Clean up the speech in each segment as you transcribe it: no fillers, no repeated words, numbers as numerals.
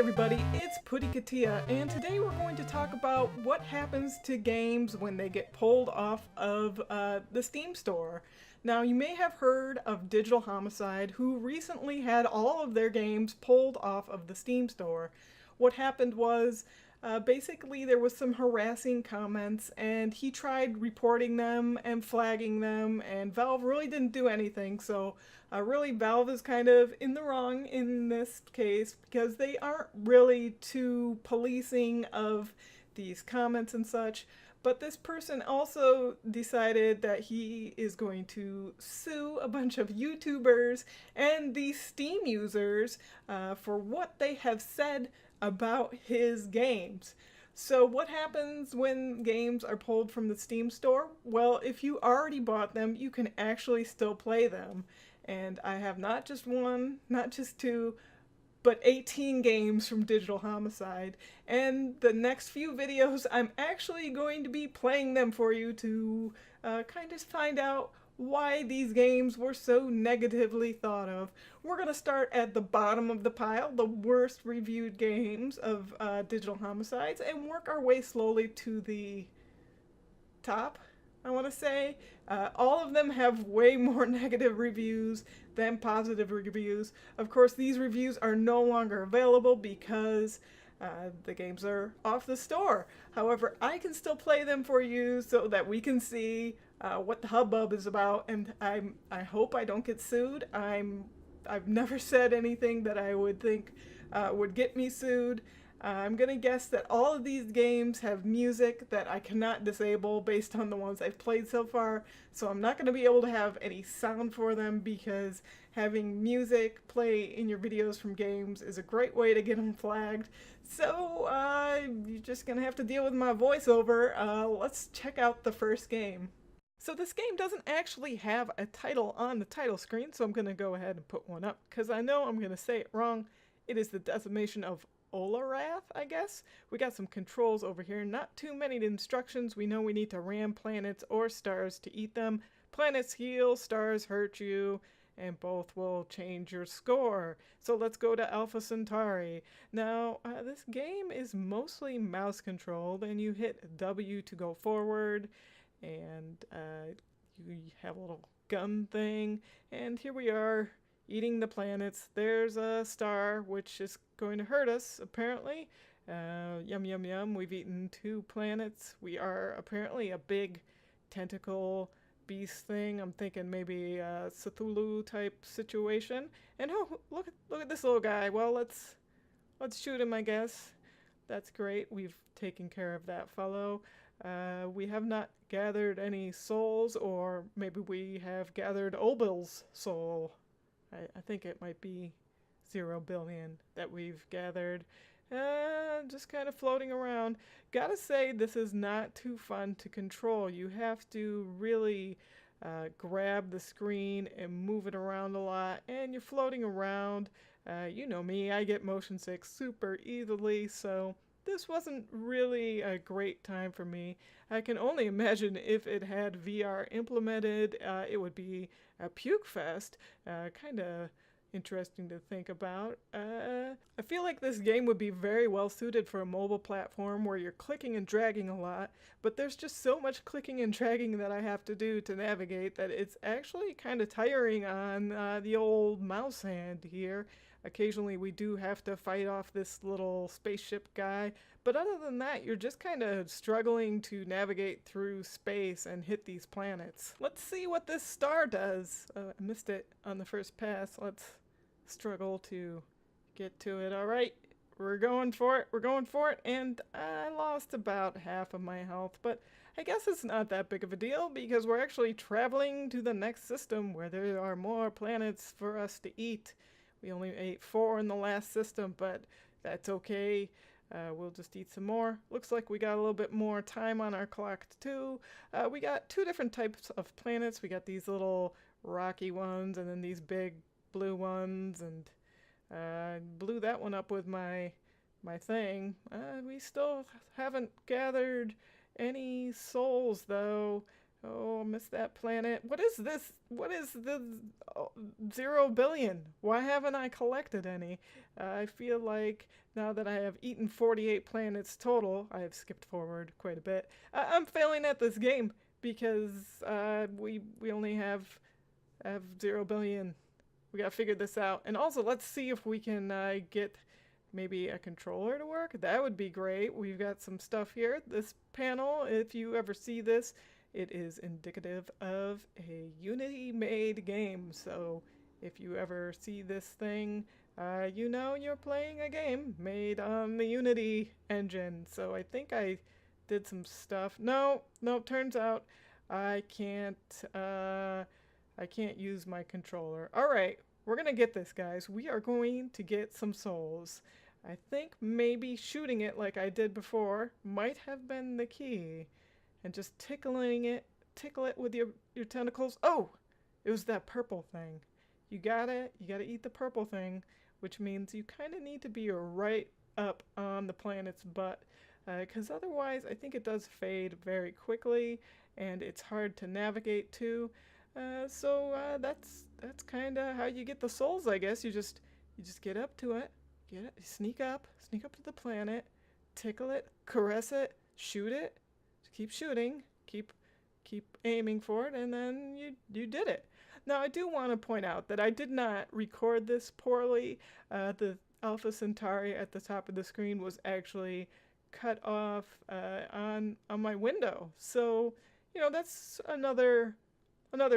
everybody, it's Puddy Kitia, and today we're going to talk about what happens to games when they get pulled off of the Steam store. Now, you may have heard of Digital Homicide, who recently had all of their games pulled off of the Steam store. What happened was, basically there was some harassing comments, and he tried reporting them and flagging them, and Valve really didn't do anything, so really Valve is kind of in the wrong in this case, because they aren't really too policing of these comments and such. But this person also decided that he is going to sue a bunch of YouTubers and these Steam users for what they have said about his games. So what happens when games are pulled from the Steam store? Well, if you already bought them, you can actually still play them. And I have not just one, not just two, but 18 games from Digital Homicide. And the next few videos, I'm actually going to be playing them for you to kind of find out why these games were so negatively thought of. We're going to start at the bottom of the pile, the worst reviewed games of Digital Homicides, and work our way slowly to the top, I want to say. All of them have way more negative reviews than positive reviews. Of course, these reviews are no longer available because the games are off the store. However, I can still play them for you so that we can see what the hubbub is about, and I hope I don't get sued. I've never said anything that I would think would get me sued. I'm gonna guess that all of these games have music that I cannot disable based on the ones I've played so far, so I'm not gonna be able to have any sound for them, because having music play in your videos from games is a great way to get them flagged. So you're just gonna have to deal with my voiceover. Let's check out the first game. So this game doesn't actually have a title on the title screen, so I'm gonna go ahead and put one up because I know I'm gonna say it wrong. It is the Decimation of Oralath, I guess. We got some controls over here, not too many instructions. We know we need to ram planets or stars to eat them. Planets heal, stars hurt you, and both will change your score. So let's go to Alpha Centauri. Now, this game is mostly mouse controlled, and you hit W to go forward, and you have a little gun thing, and here we are eating the planets. There's a star, which is going to hurt us, apparently. Yum, yum, yum. We've eaten 2 planets. We are apparently a big tentacle beast thing. I'm thinking maybe a Cthulhu type situation. And oh, look at this little guy. Well, let's shoot him, I guess. That's great. We've taken care of that fellow. We have not gathered any souls, or maybe we have gathered Obil's soul. I think it might be 0 billion that we've gathered. Just kind of floating around. Gotta say, this is not too fun to control. You have to really grab the screen and move it around a lot, and you're floating around. You know me, I get motion sick super easily, so this wasn't really a great time for me. I can only imagine if it had VR implemented, it would be a puke fest. Kind of interesting to think about. I feel like this game would be very well suited for a mobile platform where you're clicking and dragging a lot, but there's just so much clicking and dragging that I have to do to navigate that it's actually kind of tiring on the old mouse hand here. Occasionally we do have to fight off this little spaceship guy, but other than that, you're just kind of struggling to navigate through space and hit these planets. Let's see what this star does. I missed it on the first pass. Let's struggle to get to it. All right, we're going for it, and I lost about half of my health, but I guess it's not that big of a deal because we're actually traveling to the next system where there are more planets for us to eat. We only ate 4 in the last system, but that's okay. We'll just eat some more. Looks like we got a little bit more time on our clock too. We got 2 different types of planets. We got these little rocky ones and then these big blue ones, and I blew that one up with my thing. We still haven't gathered any souls though. Oh, I missed that planet. What is this? What is the 0 billion? Why haven't I collected any? I feel like now that I have eaten 48 planets total, I have skipped forward quite a bit. I'm failing at this game because we only have 0 billion. We gotta figure this out. And also, let's see if we can get maybe a controller to work. That would be great. We've got some stuff here. This panel, if you ever see this, it is indicative of a Unity made game. So if you ever see this thing, you know you're playing a game made on the Unity engine. So I think I did some stuff. No, turns out I can't use my controller. All right, we're gonna get this, guys. We are going to get some souls. I think maybe shooting it like I did before might have been the key. And just tickle it with your tentacles. Oh, it was that purple thing. You gotta eat the purple thing, which means you kind of need to be right up on the planet's butt, because otherwise I think it does fade very quickly, and it's hard to navigate to. So that's kind of how you get the souls, I guess. You just get up to it, sneak up to the planet, tickle it, caress it, shoot it. Keep shooting, keep aiming for it, and then you did it. Now I do want to point out that I did not record this poorly. The Alpha Centauri at the top of the screen was actually cut off on my window. So that's another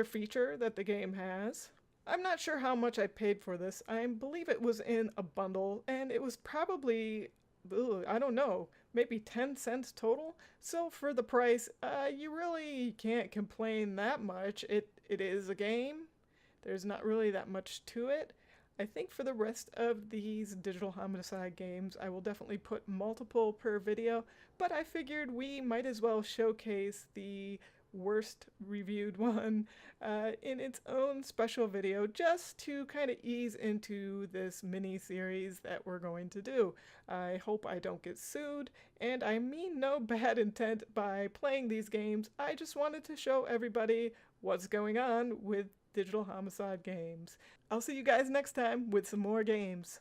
feature that the game has. I'm not sure how much I paid for this. I believe it was in a bundle, and it was probably, I don't know, maybe 10 cents total. So for the price, you really can't complain that much. It is a game. There's not really that much to it. I think for the rest of these Digital Homicide games, I will definitely put multiple per video, but I figured we might as well showcase the worst reviewed one in its own special video, just to kind of ease into this mini series that we're going to do. I hope I don't get sued, and I mean no bad intent by playing these games. I just wanted to show everybody what's going on with Digital Homicide games. I'll see you guys next time with some more games.